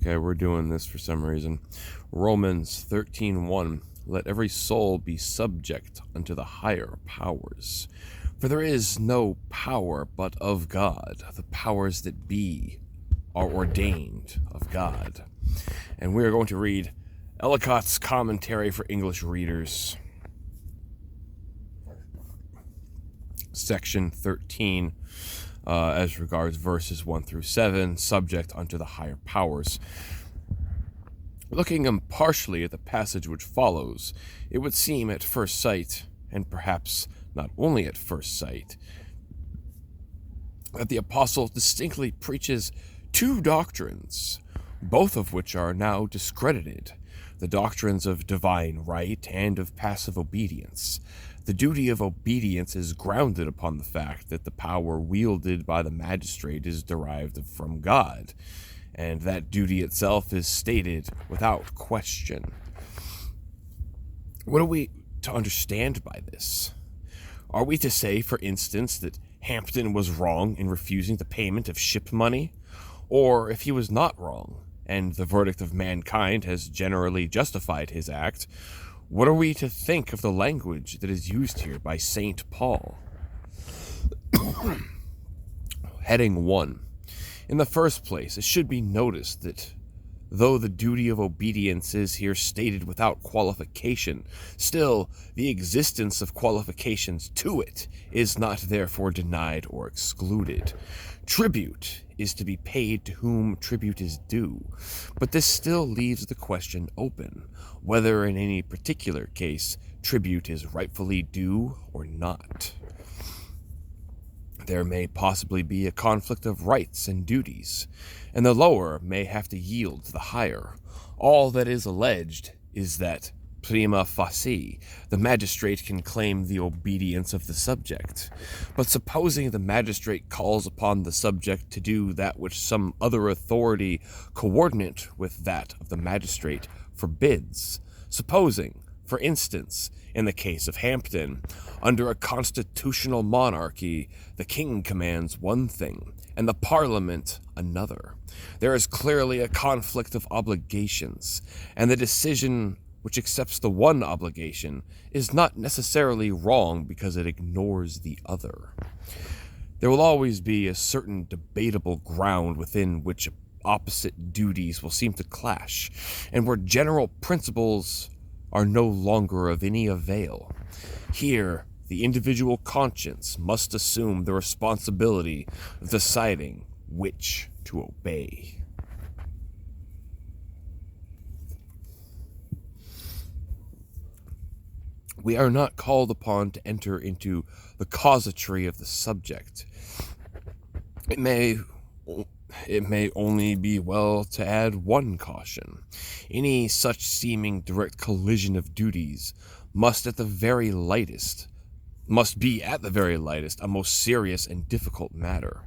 Okay, we're doing this for some reason. Romans 13:1. Let every soul be subject unto the higher powers. For there is no power but of God. The powers that be are ordained of God. And we are going to read Ellicott's commentary for English readers. Section 13, as regards verses 1 through 7, subject unto the higher powers. Looking impartially at the passage which follows, it would seem at first sight, and perhaps not only at first sight, that the apostle distinctly preaches two doctrines, both of which are now discredited, the doctrines of divine right and of passive obedience. The duty of obedience is grounded upon the fact that the power wielded by the magistrate is derived from God, and that duty itself is stated without question. What are we to understand by this? Are we to say, for instance, that Hampden was wrong in refusing the payment of ship money? Or if he was not wrong, and the verdict of mankind has generally justified his act, what are we to think of the language that is used here by St. Paul? Heading 1. In the first place, it should be noticed that though the duty of obedience is here stated without qualification, still the existence of qualifications to it is not therefore denied or excluded. Tribute is to be paid to whom tribute is due, but this still leaves the question open, whether in any particular case tribute is rightfully due or not. There may possibly be a conflict of rights and duties, and the lower may have to yield to the higher. All that is alleged is that, prima facie, the magistrate can claim the obedience of the subject. But supposing the magistrate calls upon the subject to do that which some other authority coordinate with that of the magistrate forbids, supposing, for instance, in the case of Hampden, under a constitutional monarchy, the king commands one thing, and the parliament another, there is clearly a conflict of obligations, and the decision which accepts the one obligation is not necessarily wrong because it ignores the other. There will always be a certain debatable ground within which opposite duties will seem to clash, and where general principles are no longer of any avail. Here, the individual conscience must assume the responsibility of deciding which to obey. We are not called upon to enter into the casuistry of the subject. It may only be well to add one caution. Any such seeming direct collision of duties must be at the very lightest a most serious and difficult matter.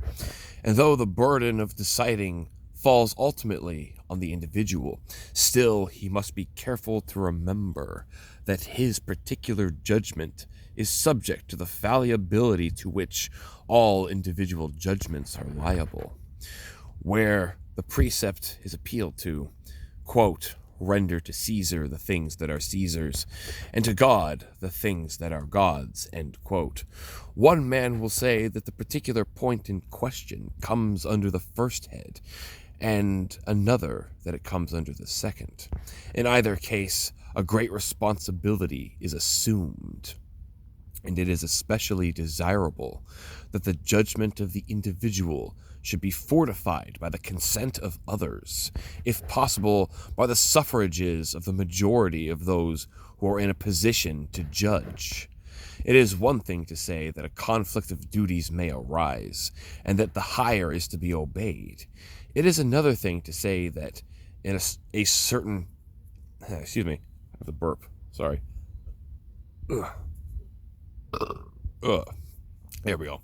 And though the burden of deciding falls ultimately on the individual, still he must be careful to remember that his particular judgment is subject to the fallibility to which all individual judgments are liable. Where the precept is appealed to, quote, render to Caesar the things that are Caesar's, and to God the things that are God's, end quote, one man will say that the particular point in question comes under the first head, and another that it comes under the second. In either case, a great responsibility is assumed, and it is especially desirable that the judgment of the individual should be fortified by the consent of others, if possible by the suffrages of the majority of those who are in a position to judge. It is one thing to say that a conflict of duties may arise, and that the higher is to be obeyed. It is another thing to say that in a certain... Excuse me, I have the burp, sorry. There we go.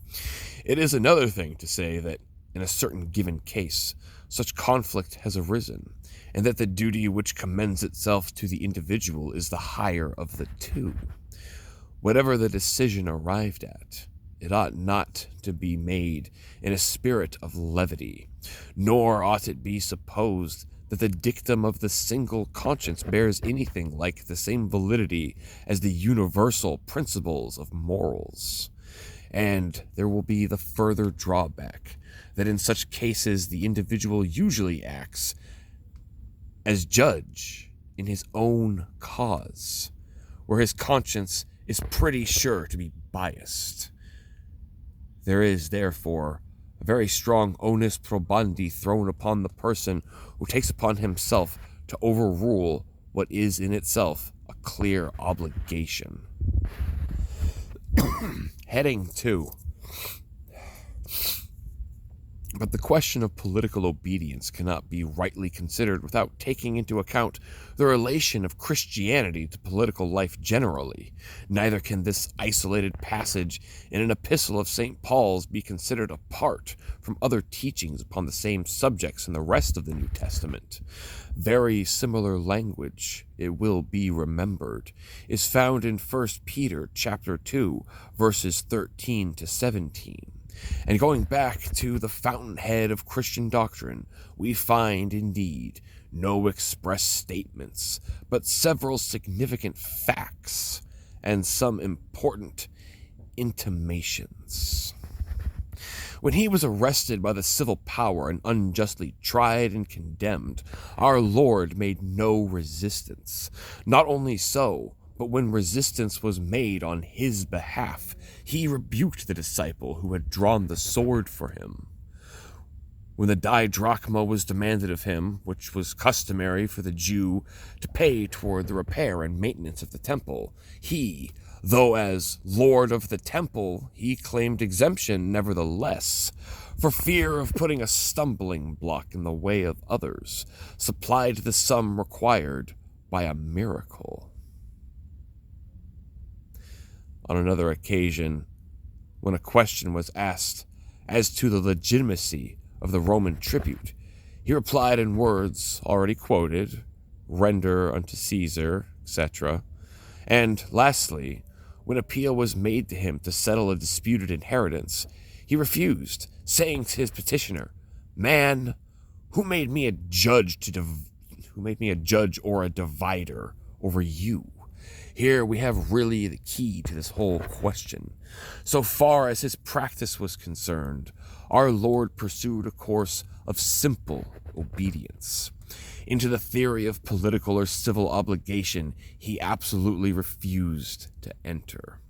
It is another thing to say that in a certain given case, such conflict has arisen, and that the duty which commends itself to the individual is the higher of the two. Whatever the decision arrived at, it ought not to be made in a spirit of levity, nor ought it be supposed that the dictum of the single conscience bears anything like the same validity as the universal principles of morals. And there will be the further drawback that in such cases the individual usually acts as judge in his own cause, where his conscience is pretty sure to be biased. There is, therefore, a very strong onus probandi thrown upon the person who takes upon himself to overrule what is in itself a clear obligation. Heading 2. But the question of political obedience cannot be rightly considered without taking into account the relation of Christianity to political life generally. Neither can this isolated passage in an epistle of St. Paul's be considered apart from other teachings upon the same subjects in the rest of the New Testament. Very similar language, it will be remembered, is found in 1 Peter chapter 2, verses 13 to 17. And going back to the fountainhead of Christian doctrine, we find, indeed, no express statements, but several significant facts and some important intimations. When he was arrested by the civil power and unjustly tried and condemned, our Lord made no resistance. Not only so, but when resistance was made on his behalf, he rebuked the disciple who had drawn the sword for him. When the didrachma was demanded of him, which was customary for the Jew to pay toward the repair and maintenance of the temple, he, though as Lord of the temple, he claimed exemption nevertheless, for fear of putting a stumbling block in the way of others, supplied the sum required by a miracle. On another occasion, when a question was asked as to the legitimacy of the Roman tribute, he replied in words already quoted, "Render unto Caesar," etc. And lastly, when appeal was made to him to settle a disputed inheritance, he refused, saying to his petitioner, "Man, who made me a judge or a divider over you?" Here we have really the key to this whole question. So far as his practice was concerned, our Lord pursued a course of simple obedience. Into the theory of political or civil obligation, he absolutely refused to enter.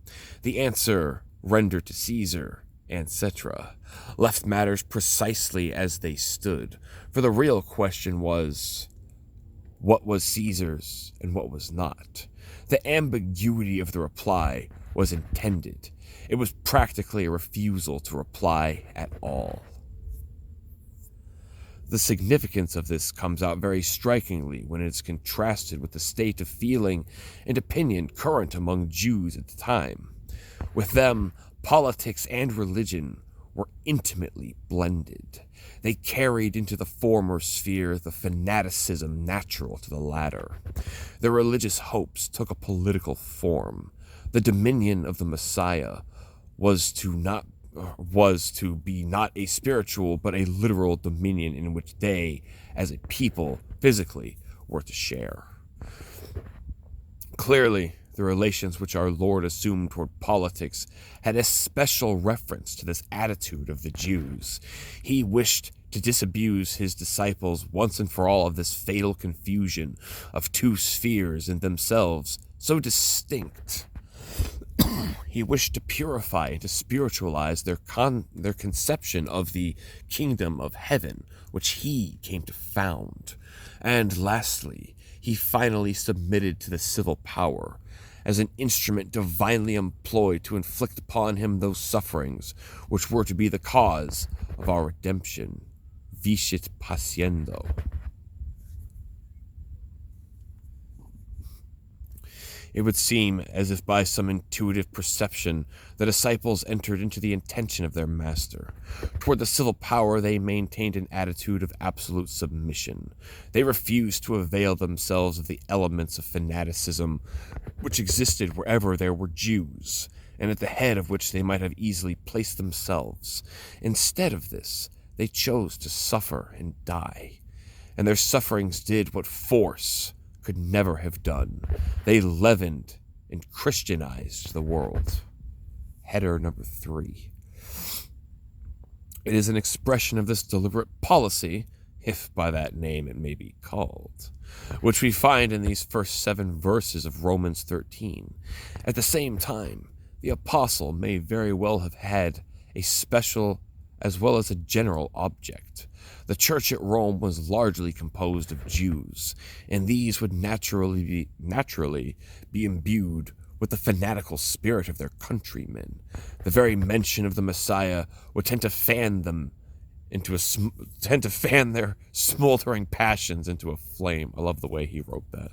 The answer, "Render to Caesar," etc., left matters precisely as they stood, for the real question was, what was Caesar's and what was not? The ambiguity of the reply was intended. It was practically a refusal to reply at all. The significance of this comes out very strikingly when it is contrasted with the state of feeling and opinion current among Jews at the time. With them, politics and religion were intimately blended. They carried into the former sphere the fanaticism natural to the latter. Their religious hopes took a political form. The dominion of the Messiah was to be not a spiritual but a literal dominion in which they, as a people, physically, were to share. Clearly, the relations which our Lord assumed toward politics had a special reference to this attitude of the Jews. He wished to disabuse his disciples once and for all of this fatal confusion of two spheres in themselves so distinct. He wished to purify and to spiritualize their conception of the kingdom of heaven, which he came to found. And lastly, he finally submitted to the civil power as an instrument divinely employed to inflict upon him those sufferings which were to be the cause of our redemption. Vicit paciendo. It would seem as if by some intuitive perception the disciples entered into the intention of their master. Toward the civil power they maintained an attitude of absolute submission. They refused to avail themselves of the elements of fanaticism which existed wherever there were Jews, and at the head of which they might have easily placed themselves. Instead of this, they chose to suffer and die. and their sufferings did what force could never have done. They leavened and Christianized the world. Header number 3. It is an expression of this deliberate policy, if by that name it may be called, which we find in these first 7 verses of Romans 13. At the same time, the apostle may very well have had a special as well as a general object. The church at Rome was largely composed of Jews, and these would naturally be imbued with the fanatical spirit of their countrymen. The very mention of the Messiah would tend to fan their smoldering passions into a flame. I love the way he wrote that.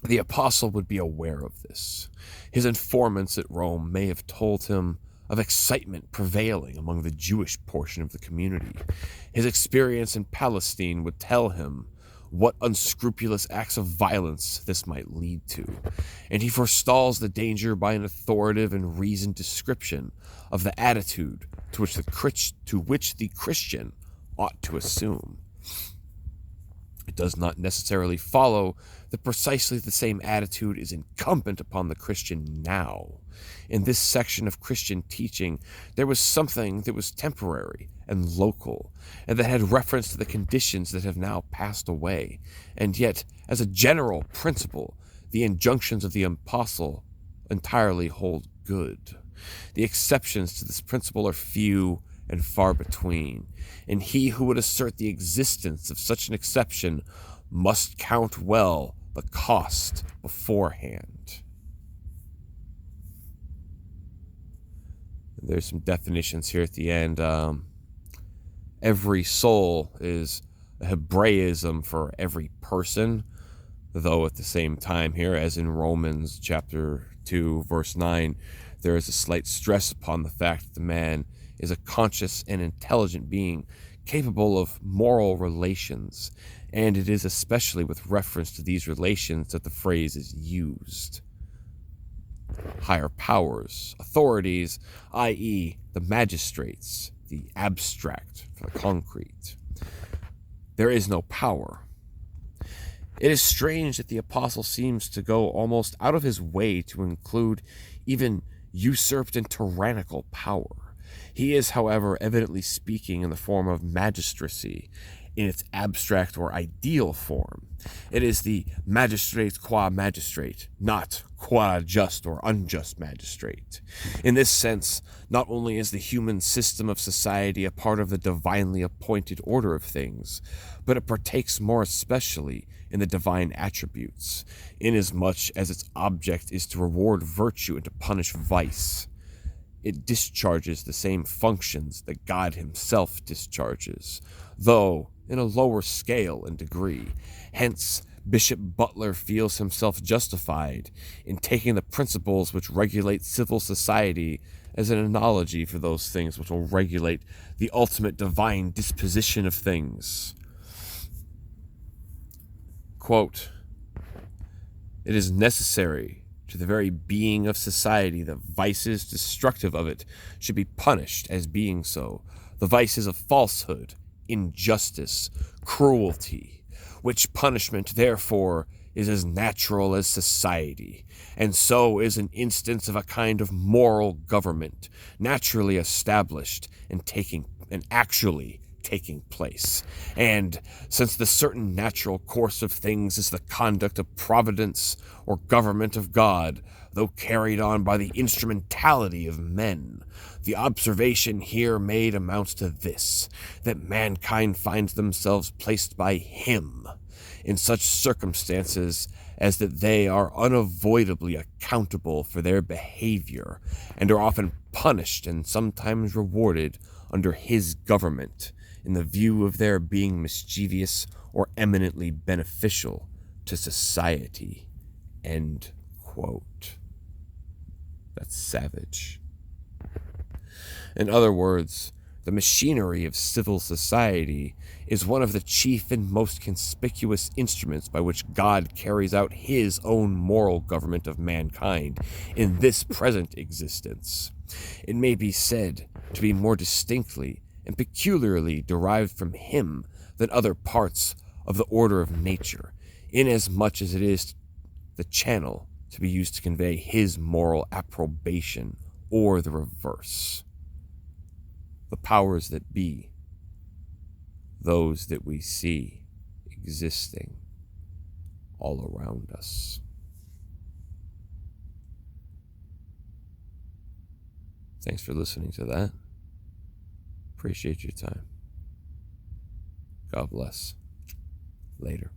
The apostle would be aware of this. His informants at Rome may have told him of excitement prevailing among the Jewish portion of the community. His experience in Palestine would tell him what unscrupulous acts of violence this might lead to, and he forestalls the danger by an authoritative and reasoned description of the attitude to which the Christian ought to assume. It does not necessarily follow that precisely the same attitude is incumbent upon the Christian now. In this section of Christian teaching, there was something that was temporary and local, and that had reference to the conditions that have now passed away. And yet, as a general principle, the injunctions of the apostle entirely hold good. The exceptions to this principle are few and far between, and he who would assert the existence of such an exception must count well the cost beforehand. There's some definitions here at the end. Every soul is a Hebraism for every person, though at the same time here, as in Romans chapter 2, verse 9, there is a slight stress upon the fact that the man is a conscious and intelligent being capable of moral relations, and it is especially with reference to these relations that the phrase is used. Higher powers, authorities, i.e., the magistrates, the abstract for the concrete. There is no power. It is strange that the apostle seems to go almost out of his way to include even usurped and tyrannical power. He is, however, evidently speaking in the form of magistracy, in its abstract or ideal form. It is the magistrate qua magistrate, not qua just or unjust magistrate. In this sense, not only is the human system of society a part of the divinely appointed order of things, but it partakes more especially in the divine attributes, inasmuch as its object is to reward virtue and to punish vice. It discharges the same functions that God himself discharges, though in a lower scale and degree. Hence, Bishop Butler feels himself justified in taking the principles which regulate civil society as an analogy for those things which will regulate the ultimate divine disposition of things. Quote, "It is necessary to the very being of society that vices destructive of it should be punished as being so, the vices of falsehood, injustice, cruelty, which punishment, therefore, is as natural as society, and so is an instance of a kind of moral government, naturally established and actually taking place. And since the certain natural course of things is the conduct of providence or government of God, though carried on by the instrumentality of men, the observation here made amounts to this, that mankind finds themselves placed by him in such circumstances as that they are unavoidably accountable for their behavior, and are often punished and sometimes rewarded under his government, in the view of their being mischievous or eminently beneficial to society." End quote. That's savage. In other words, the machinery of civil society is one of the chief and most conspicuous instruments by which God carries out his own moral government of mankind in this present existence. It may be said to be more distinctly and peculiarly derived from him than other parts of the order of nature, inasmuch as it is the channel to be used to convey his moral approbation or the reverse. The powers that be, those that we see existing all around us. Thanks for listening to that. Appreciate your time. God bless. Later.